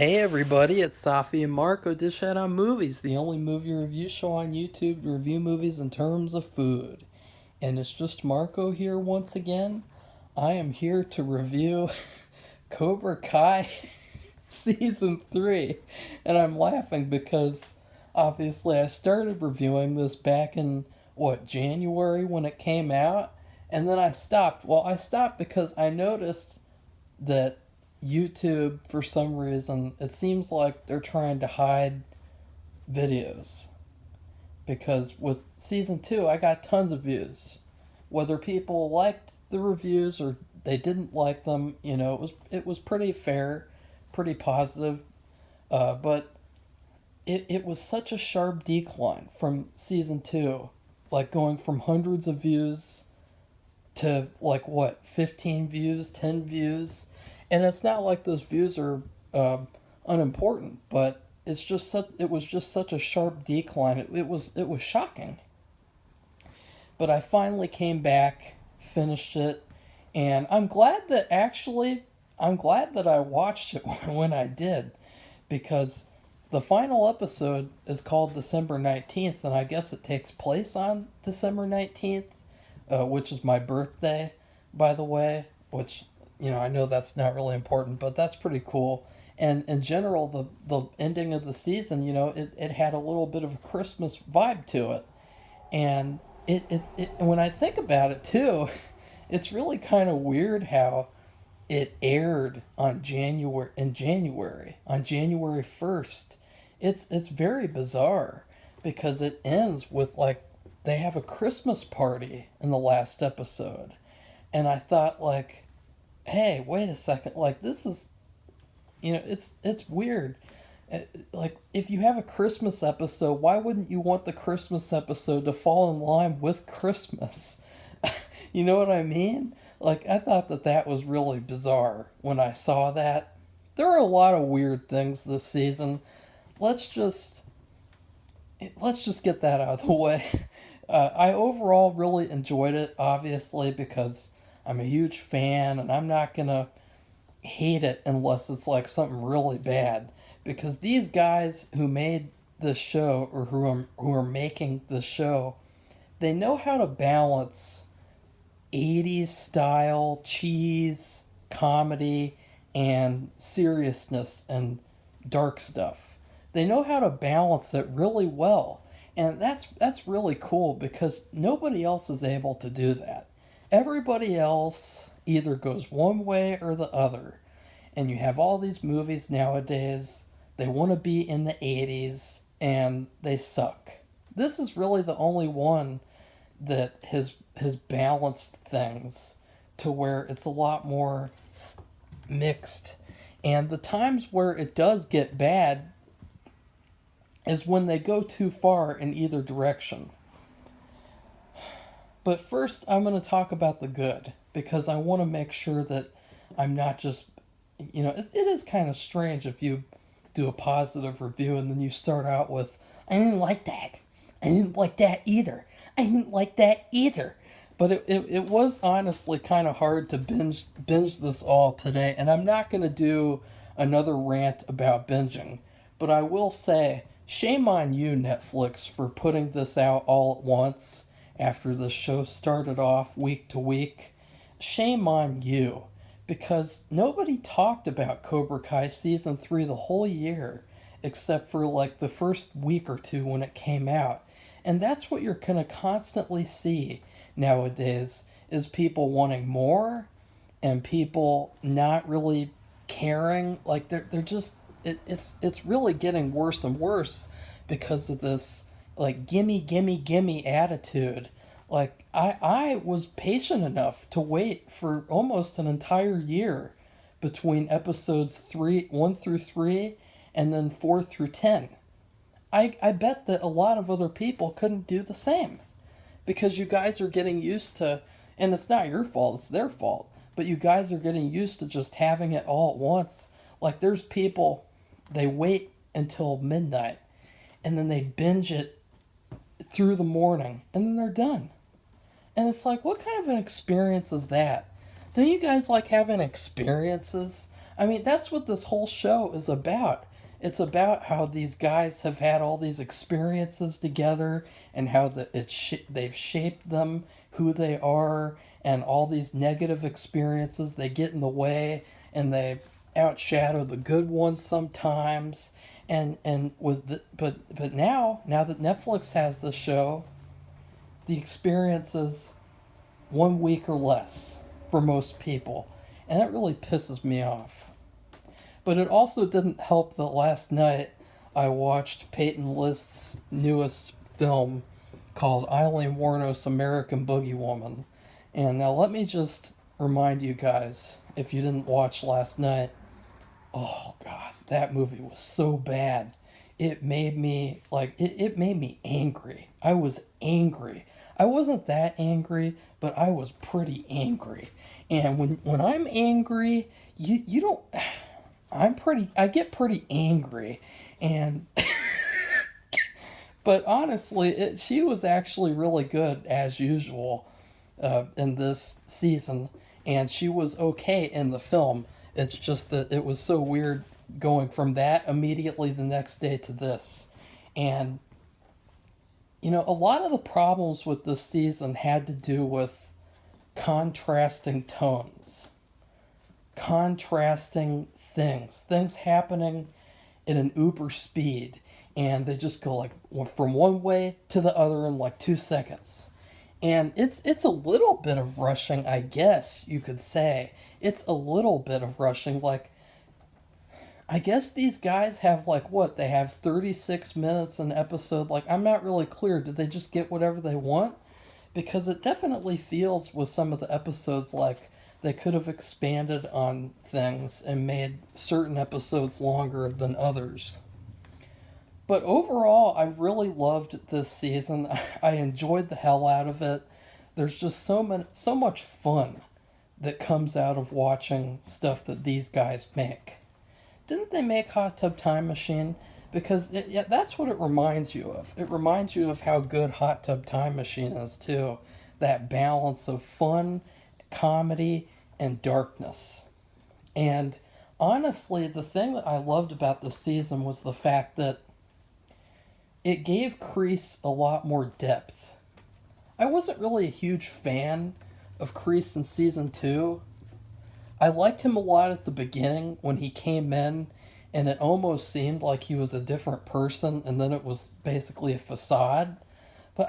Hey everybody, it's Safi and Marco Dish Out on Movies, the only movie review show on YouTube to review movies in terms of food. And it's just Marco here once again. I am here to review Cobra Kai Season 3. And I'm laughing because obviously I started reviewing this back in, January when it came out. And then I stopped. Well, I stopped because I noticed that YouTube, for some reason, it seems like they're trying to hide videos. Because with season 2, I got tons of views. Whether people liked the reviews or they didn't like them, it was pretty fair, pretty positive. But it was such a sharp decline from season 2, like going from hundreds of views to 15 views, 10 views. And it's not like those views are unimportant, but it was just such a sharp decline. It was shocking. But I finally came back, finished it, and I'm glad that I watched it when I did, because the final episode is called December 19th, and I guess it takes place on December 19th, which is my birthday, by the way, which, I know that's not really important, but that's pretty cool. And in general, the ending of the season, it had a little bit of a Christmas vibe to it. And when I think about it too, it's really kind of weird how it aired on January 1st. It's very bizarre because it ends with they have a Christmas party in the last episode. And I thought, hey, wait a second, this is, it's weird. If you have a Christmas episode, why wouldn't you want the Christmas episode to fall in line with Christmas? You know what I mean? I thought that was really bizarre when I saw that. There are a lot of weird things this season. Let's just get that out of the way. I overall really enjoyed it, obviously, because I'm a huge fan, and I'm not gonna hate it unless it's something really bad. Because these guys who made this show, or who are making this show, they know how to balance 80s style cheese, comedy, and seriousness and dark stuff. They know how to balance it really well. And that's really cool because nobody else is able to do that. Everybody else either goes one way or the other. And you have all these movies nowadays, they want to be in the 80s and they suck. This is really the only one that has balanced things to where it's a lot more mixed. And the times where it does get bad is when they go too far in either direction. But first, I'm going to talk about the good, because I want to make sure that I'm not just, it is kind of strange if you do a positive review and then you start out with, I didn't like that. I didn't like that either. I didn't like that either. But it was honestly kind of hard to binge this all today, and I'm not going to do another rant about binging. But I will say, shame on you, Netflix, for putting this out all at once after the show started off week to week. Shame on you, because nobody talked about Cobra Kai Season 3 the whole year, except for the first week or two when it came out. And that's what you're going to constantly see nowadays, is people wanting more and people not really caring. They're just, it's really getting worse and worse because of this gimme gimme gimme attitude. I was patient enough to wait for almost an entire year between episodes 1 through 3 and then 4 through 10. I bet that a lot of other people couldn't do the same, because you guys are getting used to, and it's not your fault, it's their fault, but you guys are getting used to just having it all at once. There's people, they wait until midnight and then they binge it through the morning and then they're done. And it's what kind of an experience is that? Don't you guys like having experiences? I mean, that's what this whole show is about. It's about how these guys have had all these experiences together and how they've shaped them, who they are, and all these negative experiences they get in the way and they outshadow the good ones sometimes. And with the, but now that Netflix has the show, the experience is 1 week or less for most people, and that really pisses me off. But it also didn't help that last night I watched Peyton List's newest film called Eileen Wuornos American Boogie Woman. And now let me just remind you guys, if you didn't watch last night, oh god, that movie was so bad. It made me it made me angry. I was angry. I wasn't that angry, but I was pretty angry. And when I'm angry, you don't I get pretty angry. And but honestly, she was actually really good as usual in this season, and she was okay in the film. It's just that it was so weird going from that immediately the next day to this. And a lot of the problems with this season had to do with contrasting tones, contrasting things happening at an uber speed, and they just go like from one way to the other in like 2 seconds. And it's a little bit of rushing, I guess you could say. It's a little bit of rushing. Like, I guess these guys have like what? They have 36 minutes an episode. Like, I'm not really clear. Did they just get whatever they want? Because it definitely feels with some of the episodes like they could have expanded on things and made certain episodes longer than others. But overall, I really loved this season. I enjoyed the hell out of it. There's just so much fun that comes out of watching stuff that these guys make. Didn't they make Hot Tub Time Machine? Because yeah, that's what it reminds you of. It reminds you of how good Hot Tub Time Machine is too. That balance of fun, comedy, and darkness. And honestly, the thing that I loved about this season was the fact that it gave Kreese a lot more depth. I wasn't really a huge fan of Kreese in season 2. I liked him a lot at the beginning when he came in, and it almost seemed like he was a different person, and then it was basically a facade. But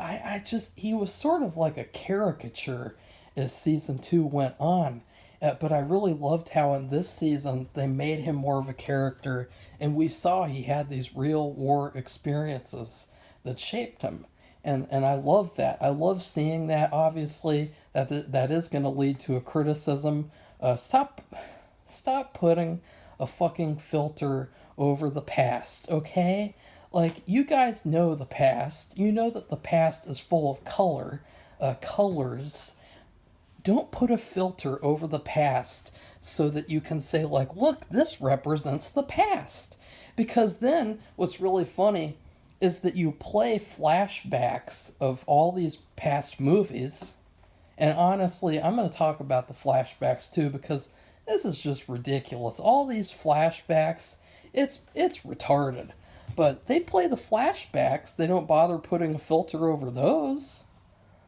he was sort of like a caricature as season 2 went on. But I really loved how in this season they made him more of a character, and we saw he had these real war experiences that shaped him. And I love that. I love seeing that. Obviously, that is going to lead to a criticism. Stop putting a fucking filter over the past, okay? Like, you guys know the past. You know that the past is full of colors. Don't put a filter over the past so that you can say, like, look, this represents the past. Because then what's really funny is that you play flashbacks of all these past movies. And honestly, I'm going to talk about the flashbacks too, because this is just ridiculous. All these flashbacks, it's retarded. But they play the flashbacks, they don't bother putting a filter over those.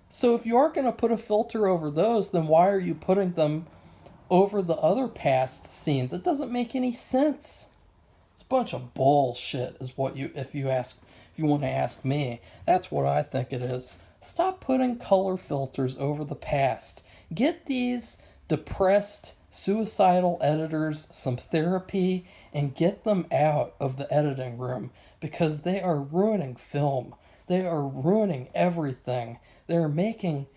So if you aren't going to put a filter over those, then why are you putting them over the other past scenes? It doesn't make any sense. It's a bunch of bullshit is what if you want to ask me, that's what I think it is. Stop putting color filters over the past. Get these depressed, suicidal editors some therapy and get them out of the editing room, because they are ruining film. They are ruining everything. They're making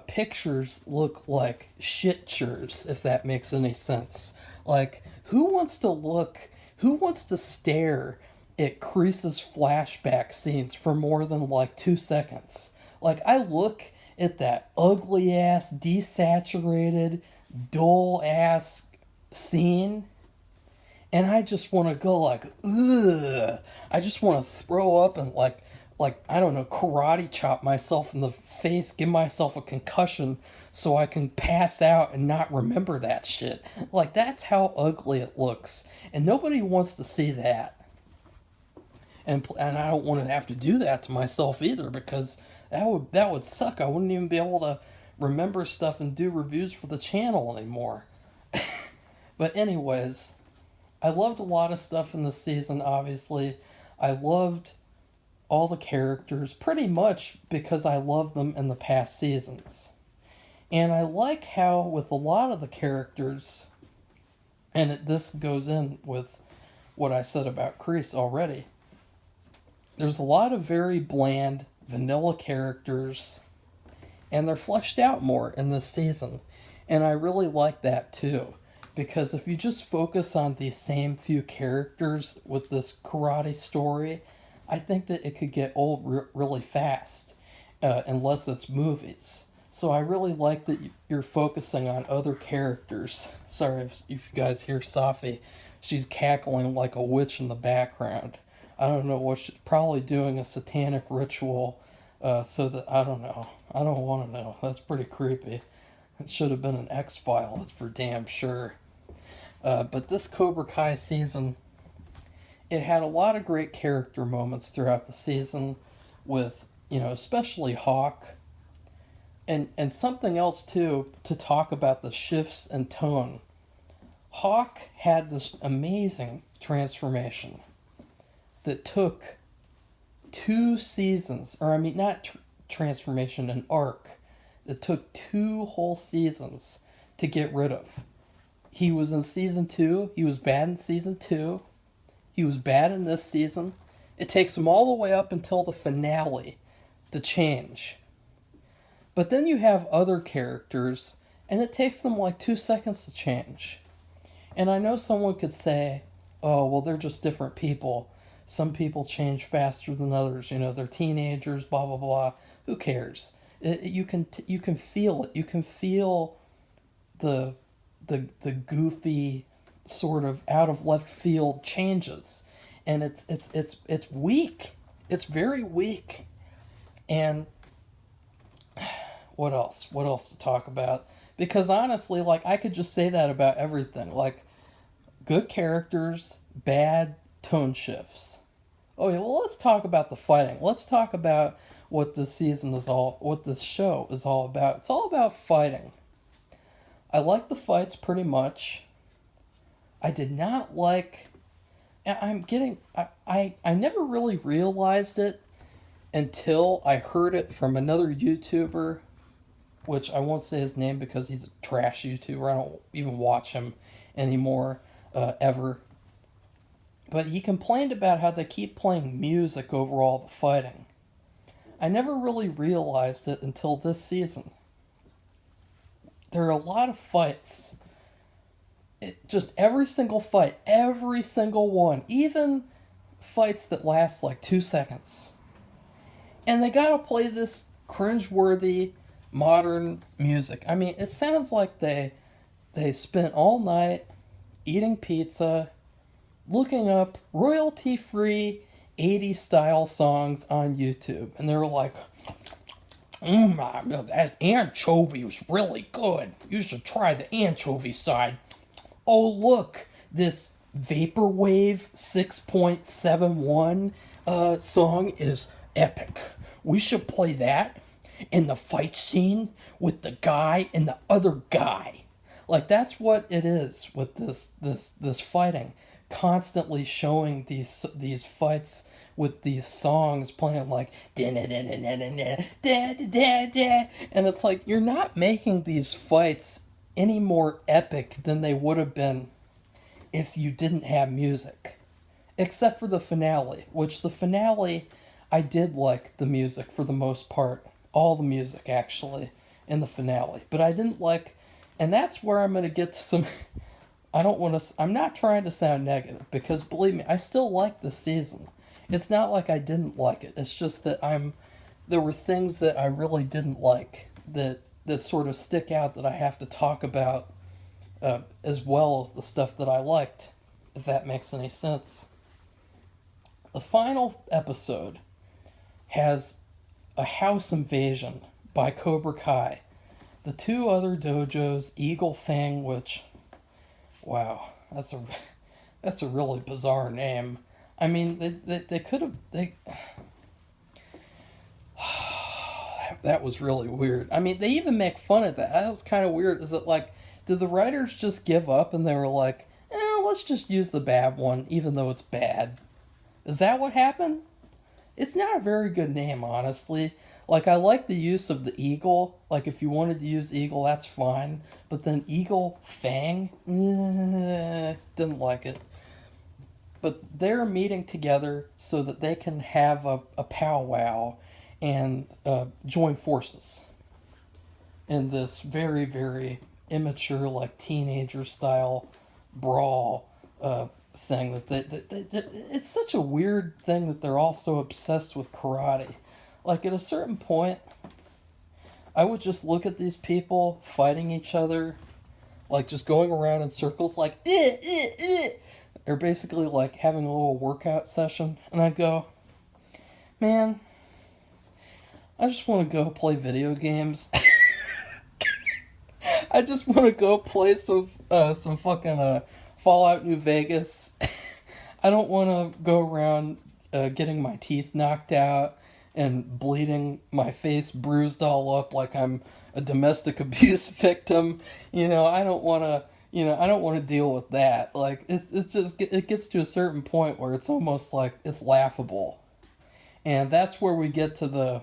pictures look like shitures, if that makes any sense. Like, who wants to stare at Kreese's flashback scenes for more than like 2 seconds? Like, I look at that ugly ass, desaturated, dull ass scene, and I just want to go like, ugh. I just want to throw up and like like, I don't know, karate chop myself in the face, give myself a concussion so I can pass out and not remember that shit. Like, that's how ugly it looks. And nobody wants to see that. And I don't want to have to do that to myself either, because that would suck. I wouldn't even be able to remember stuff and do reviews for the channel anymore. But anyways, I loved a lot of stuff in this season, obviously. I loved all the characters pretty much because I loved them in the past seasons. And I like how with a lot of the characters, and this goes in with what I said about Kreese already, there's a lot of very bland, vanilla characters, and they're fleshed out more in this season. And I really like that too. Because if you just focus on these same few characters with this karate story, I think that it could get old really fast, unless it's movies. So I really like that you're focusing on other characters. Sorry if you guys hear Safi. She's cackling like a witch in the background. I don't know what she's probably doing, a satanic ritual, so that, I don't know. I don't want to know. That's pretty creepy. It should have been an X-File, that's for damn sure. But this Cobra Kai season, it had a lot of great character moments throughout the season with, especially Hawk. And something else, too, to talk about the shifts in tone. Hawk had this amazing transformation that took 2 seasons, or I mean, not transformation, an arc that took 2 whole seasons to get rid of. He was in season 2. He was bad in season 2. He was bad in this season. It takes him all the way up until the finale to change. But then you have other characters, and it takes them like 2 seconds to change. And I know someone could say, oh, well, they're just different people. Some people change faster than others. They're teenagers, blah, blah, blah. Who cares? You can feel it. You can feel the goofy sort of out of left field changes, and it's weak. It's very weak. And what else to talk about? Because honestly, like, I could just say that about everything. Like, good characters, bad tone shifts. Oh yeah, well, let's talk about the fighting. Let's talk about what this show is all about. It's all about fighting. I like the fights pretty much. I did not like... I never really realized it until I heard it from another YouTuber, which I won't say his name because he's a trash YouTuber. I don't even watch him anymore, ever. But he complained about how they keep playing music over all the fighting. I never really realized it until this season. There are a lot of fights. Just every single fight, every single one, even fights that last like 2 seconds. And they gotta play this cringeworthy modern music. I mean, it sounds like they spent all night eating pizza, looking up royalty-free 80s style songs on YouTube. And they were like, that anchovy was really good. You should try the anchovy side. Oh, look, this Vaporwave 6.71 song is epic. We should play that in the fight scene with the guy and the other guy. Like, that's what it is with this fighting. Constantly showing these fights with these songs playing like and it's like, you're not making these fights any more epic than they would have been if you didn't have music, except for the finale, which the finale, I did like the music for the most part, all the music actually in the finale, but I didn't like, and that's where I'm going to get to some I'm not trying to sound negative, because believe me, I still like this season. It's not like I didn't like it. It's just that there were things that I really didn't like that sort of stick out that I have to talk about, as well as the stuff that I liked, if that makes any sense. The final episode has a house invasion by Cobra Kai. The two other dojos, Eagle Fang, which, wow, that's a really bizarre name. I mean, they could have that was really weird. I mean, they even make fun of that. That was kind of weird. Is it like, did the writers just give up and they were like, let's just use the bad one, even though it's bad? Is that what happened? It's not a very good name, honestly. Like, I like the use of the eagle. Like, if you wanted to use eagle, that's fine. But then Eagle Fang? Didn't like it. But they're meeting together so that they can have a powwow and join forces in this very, very immature, like teenager style brawl thing. It's such a weird thing that they're all so obsessed with karate. Like at a certain point, I would just look at these people fighting each other, like just going around in circles, like or basically like having a little workout session, and I'd go, man, I just want to go play video games. I just want to go play some fucking Fallout New Vegas. I don't want to go around getting my teeth knocked out and bleeding, my face bruised all up like I'm a domestic abuse victim. I don't want to. I don't want to deal with that. Like it gets to a certain point where it's almost like it's laughable, and that's where we get to the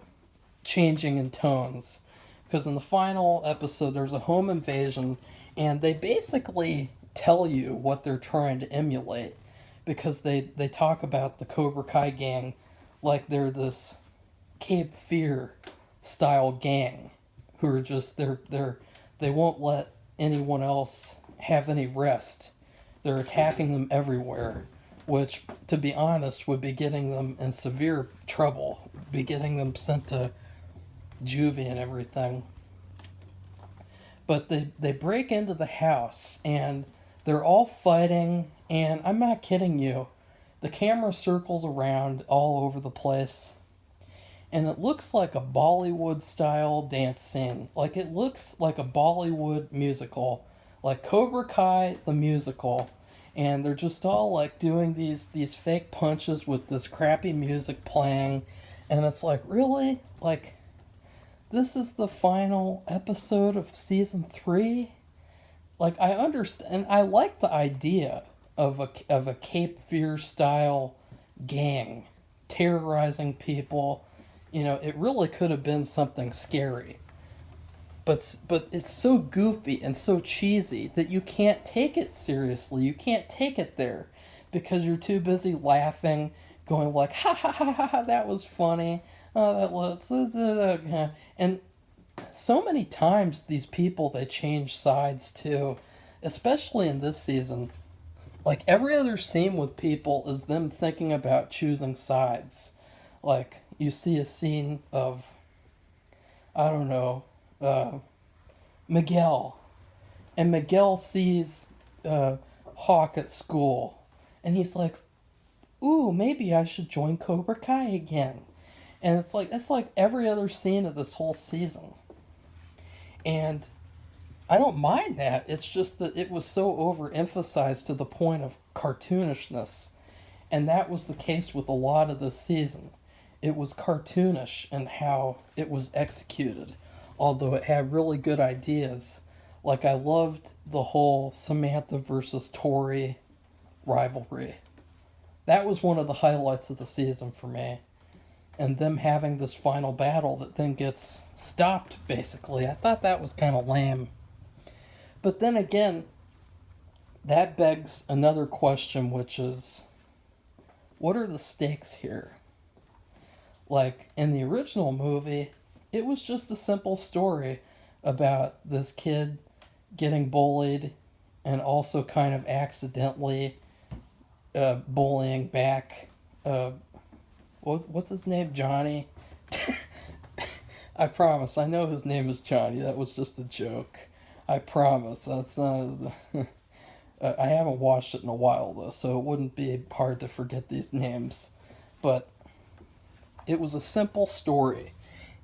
changing in tones. Because in the final episode, there's a home invasion, and they basically tell you what they're trying to emulate. Because they talk about the Cobra Kai gang like they're this Cape Fear style gang who are just they won't let anyone else have any rest. They're attacking them everywhere, which, to be honest, would be getting them in severe trouble, be getting them sent to juvie and everything. But they break into the house and they're all fighting, and I'm not kidding you, the camera circles around all over the place, and it looks like a Bollywood style dance scene. Like it looks like a Bollywood musical, like Cobra Kai the musical, and they're just all like doing these fake punches with this crappy music playing, and it's like, really? Like, this is the final episode of season 3? Like, I understand, I like the idea of a Cape Fear style gang terrorizing people. It really could have been something scary. But it's so goofy and so cheesy that you can't take it seriously. You can't take it there because you're too busy laughing, going like, ha ha ha ha, ha, that was funny. Oh, that was, and so many times these people, they change sides too, especially in this season. Like every other scene with people is them thinking about choosing sides. Like you see a scene of, I don't know, Miguel, and Miguel sees Hawk at school, and he's like, ooh, maybe I should join Cobra Kai again. And it's like every other scene of this whole season. And I don't mind that. It's just that it was so overemphasized to the point of cartoonishness. And that was the case with a lot of this season. It was cartoonish in how it was executed, although it had really good ideas. Like, I loved the whole Samantha versus Tori rivalry. That was one of the highlights of the season for me. And them having this final battle that then gets stopped, basically. I thought that was kind of lame. But then again, that begs another question, which is, what are the stakes here? Like, in the original movie, it was just a simple story about this kid getting bullied and also kind of accidentally bullying back what's his name? Johnny? I promise. I know his name is Johnny. That was just a joke. I promise. That's not. I haven't watched it in a while though, so it wouldn't be hard to forget these names. But it was a simple story,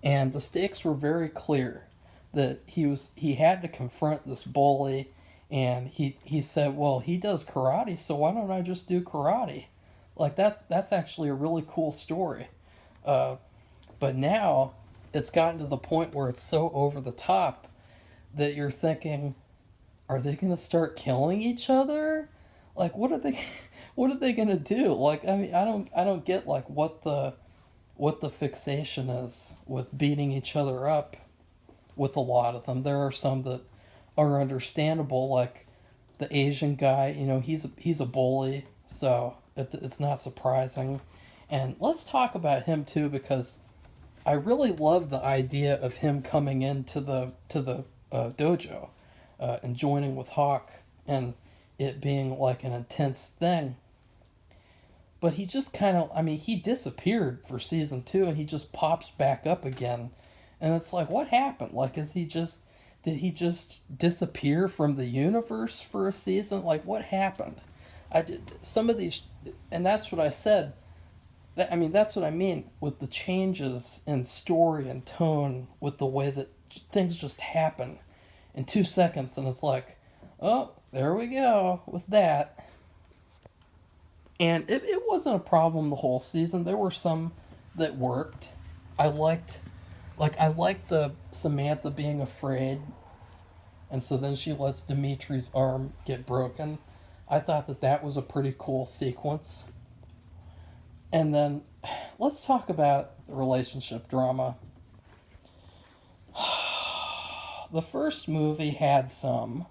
and the stakes were very clear. That he had to confront this bully, and he said, well, he does karate, so why don't I just do karate? Like that's actually a really cool story. Uh, but now it's gotten to the point where it's so over the top that you're thinking, are they gonna start killing each other? Like what are they what are they gonna do? Like I mean I don't get like what the fixation is with beating each other up with a lot of them. There are some that are understandable, like the Asian guy. You know, he's a bully, so it's not surprising. And let's talk about him too, because I really love the idea of him coming into the dojo and joining with Hawk, and it being like an intense thing. But he just kind of, I mean, he disappeared for season two, and he just pops back up again, and it's like, what happened? Like, did he just disappear from the universe for a season? Like, what happened? I did some of these, and that's what I said. I mean, that's what I mean with the changes in story and tone, with the way that things just happen in 2 seconds, and it's like, oh, there we go with that. And it wasn't a problem the whole season. There were some that worked. I liked, I liked the Samantha being afraid, and so then she lets Dimitri's arm get broken. I thought that that was a pretty cool sequence. And then let's talk about the relationship drama. The first movie had some,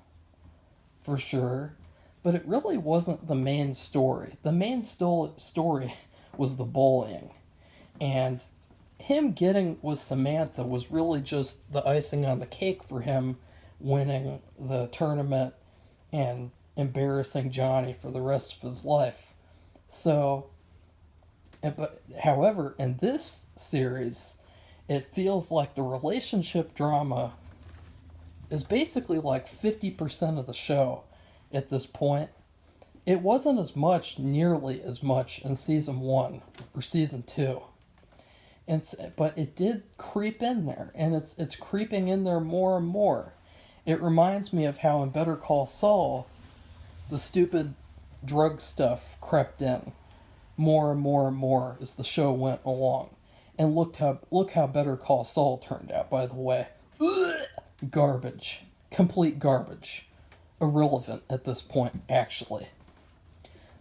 for sure, but it really wasn't the main story. The main story was the bullying. And him getting with Samantha was really just the icing on the cake for him winning the tournament and embarrassing Johnny for the rest of his life. So, but however, in this series, it feels like the relationship drama is basically like 50% of the show at this point. It wasn't nearly as much in season one or season two. But it did creep in there, and it's creeping in there more and more. It reminds me of how in Better Call Saul, the stupid drug stuff crept in more and more and more as the show went along. And look how Better Call Saul turned out, by the way. Ugh! Garbage. Complete garbage. Irrelevant at this point, actually.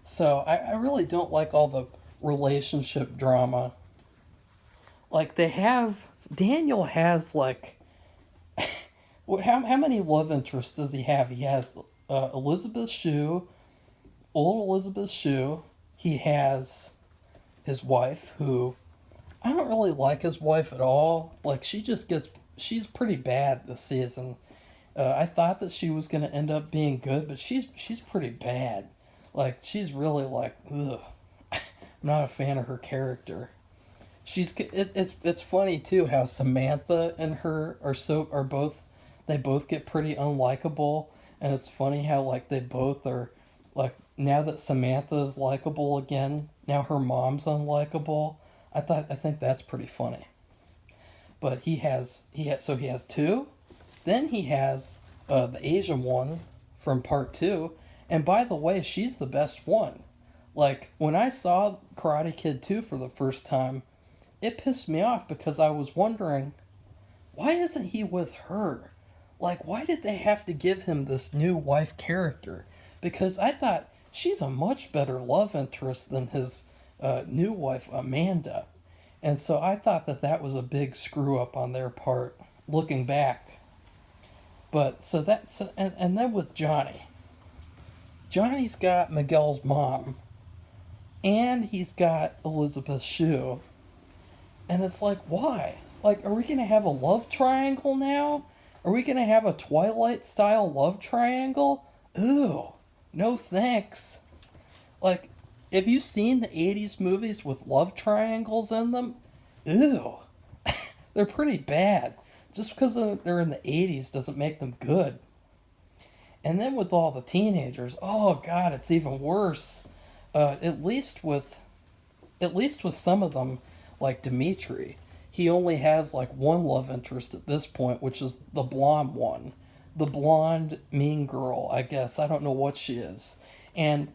So I really don't like all the relationship drama. Like Daniel has like, how many love interests does he have? He has Elizabeth Shue, old Elizabeth Shue. He has his wife, who I don't really like his wife at all. Like she's pretty bad this season. I thought that she was gonna end up being good, but she's pretty bad. Like she's really like, ugh. I'm not a fan of her character. It's funny too how Samantha and her are both, they both get pretty unlikable, and it's funny how like they both are like, now that Samantha is likable again, now her mom's unlikable. I think that's pretty funny. But he has two. Then he has the Asian one from part two, and by the way, she's the best one. Like when I saw Karate Kid 2 for the first time, it pissed me off because I was wondering, why isn't he with her? Like, why did they have to give him this new wife character? Because I thought she's a much better love interest than his new wife, Amanda. And so I thought that was a big screw up on their part, looking back. But so that's, and then with Johnny's got Miguel's mom, and he's got Elizabeth Shue. And it's like, why? Like, are we going to have a love triangle now? Are we going to have a Twilight-style love triangle? Ooh, no thanks. Like, have you seen the 80s movies with love triangles in them? Ew. They're pretty bad. Just because they're in the 80s doesn't make them good. And then with all the teenagers, oh god, it's even worse. At least with some of them, like Dimitri. He only has like one love interest at this point, which is the blonde one. The blonde mean girl, I guess. I don't know what she is. And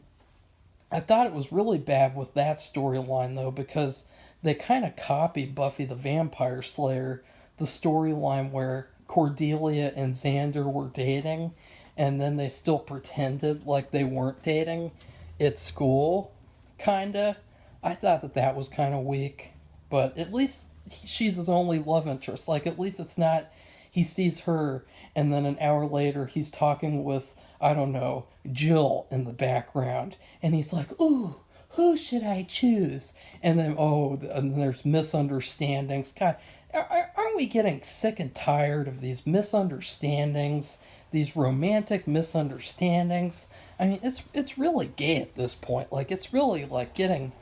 I thought it was really bad with that storyline, though, because they kind of copied Buffy the Vampire Slayer, the storyline where Cordelia and Xander were dating, and then they still pretended like they weren't dating at school, kinda. I thought that that was kind of weak, but at least she's his only love interest. Like, at least it's not he sees her and then an hour later he's talking with, I don't know, Jill in the background, and he's like, ooh, who should I choose? And then, and there's misunderstandings. God, aren't we getting sick and tired of these misunderstandings, these romantic misunderstandings? I mean, it's really gay at this point. Like, it's really like getting,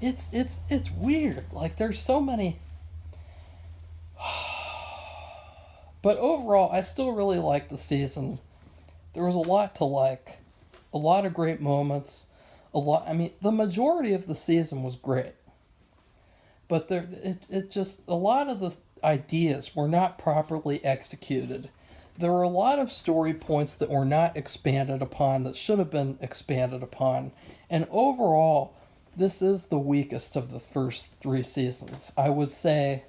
it's weird. Like, there's so many. But overall, I still really like the season. There was a lot to like, a lot of great moments, a lot. I mean, the majority of the season was great, but it just a lot of the ideas were not properly executed. There were a lot of story points that were not expanded upon that should have been expanded upon, and overall, this is the weakest of the first three seasons. I would say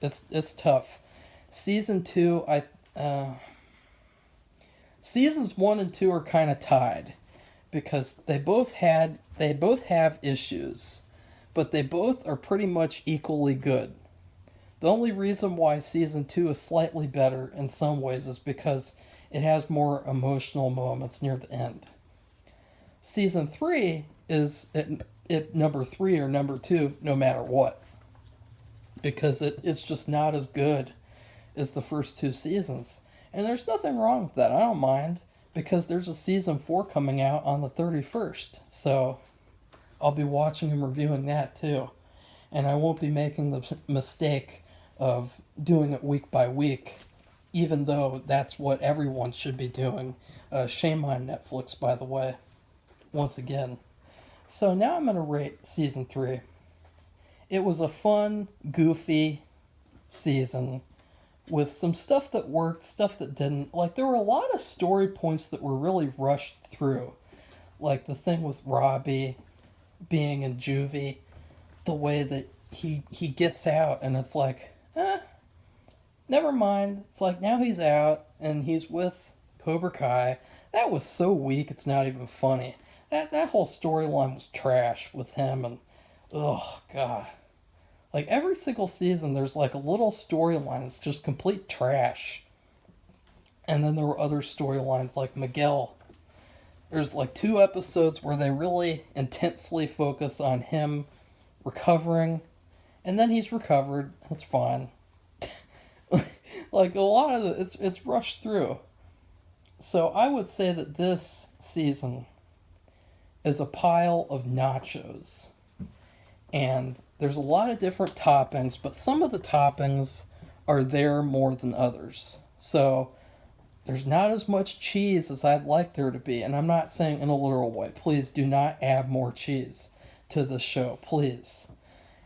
it's tough. Season two, seasons 1 and 2 are kind of tied because they both have issues, but they both are pretty much equally good. The only reason why season 2 is slightly better in some ways is because it has more emotional moments near the end. Season 3 is at number 3 or number 2 no matter what, because it's just not as good as the first 2 seasons. And there's nothing wrong with that. I don't mind, because there's a season 4 coming out on the 31st. So I'll be watching and reviewing that too. And I won't be making the mistake of doing it week by week, even though that's what everyone should be doing. Shame on Netflix, by the way, once again. So now I'm going to rate season 3. It was a fun, goofy season with some stuff that worked, stuff that didn't. Like, there were a lot of story points that were really rushed through. Like the thing with Robbie being in juvie, the way that he gets out and it's like, never mind. It's like, now he's out and he's with Cobra Kai. That was so weak, it's not even funny. That whole storyline was trash with him, and oh god. Like, every single season there's like a little storyline that's just complete trash. And then there were other storylines like Miguel. There's like 2 episodes where they really intensely focus on him recovering, and then he's recovered. That's fine. Like, a lot of it's rushed through. So I would say that this season is a pile of nachos. And there's a lot of different toppings, but some of the toppings are there more than others. So there's not as much cheese as I'd like there to be. And I'm not saying in a literal way. Please do not add more cheese to the show, please.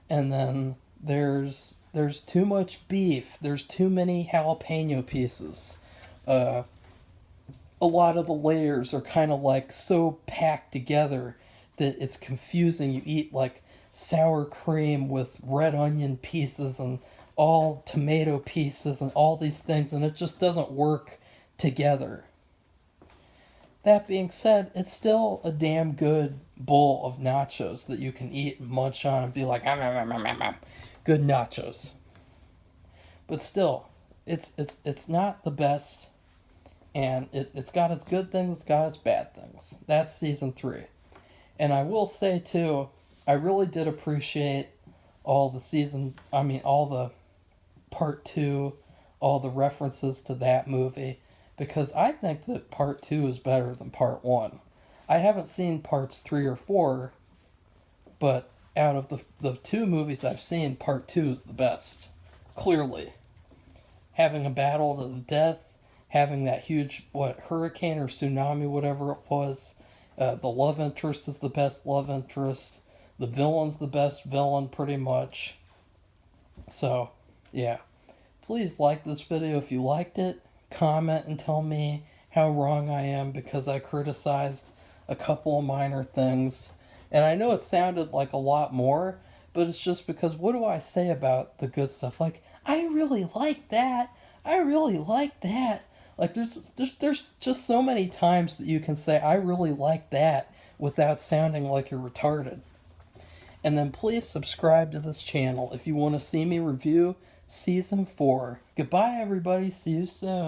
And then there's too much beef. There's too many jalapeno pieces. A lot of the layers are kind of like so packed together that it's confusing. You eat like sour cream with red onion pieces and all tomato pieces and all these things, and it just doesn't work together. That being said, it's still a damn good bowl of nachos that you can eat and munch on and be like, good nachos. But still, it's not the best, and it's got its good things, it's got its bad things. That's season 3. And I will say too, I really did appreciate all the part 2, all the references to that movie, because I think that part 2 is better than part 1. I haven't seen parts 3 or 4, but out of the 2 movies I've seen, part 2 is the best. Clearly. Having a battle to the death, having that huge, hurricane or tsunami, whatever it was, the love interest is the best love interest. The villain's the best villain, pretty much. So, yeah. Please like this video if you liked it. Comment and tell me how wrong I am because I criticized a couple of minor things. And I know it sounded like a lot more, but it's just because what do I say about the good stuff? Like, I really like that. I really like that. Like, there's just so many times that you can say, I really like that without sounding like you're retarded. And then please subscribe to this channel if you want to see me review Season 4. Goodbye, everybody. See you soon.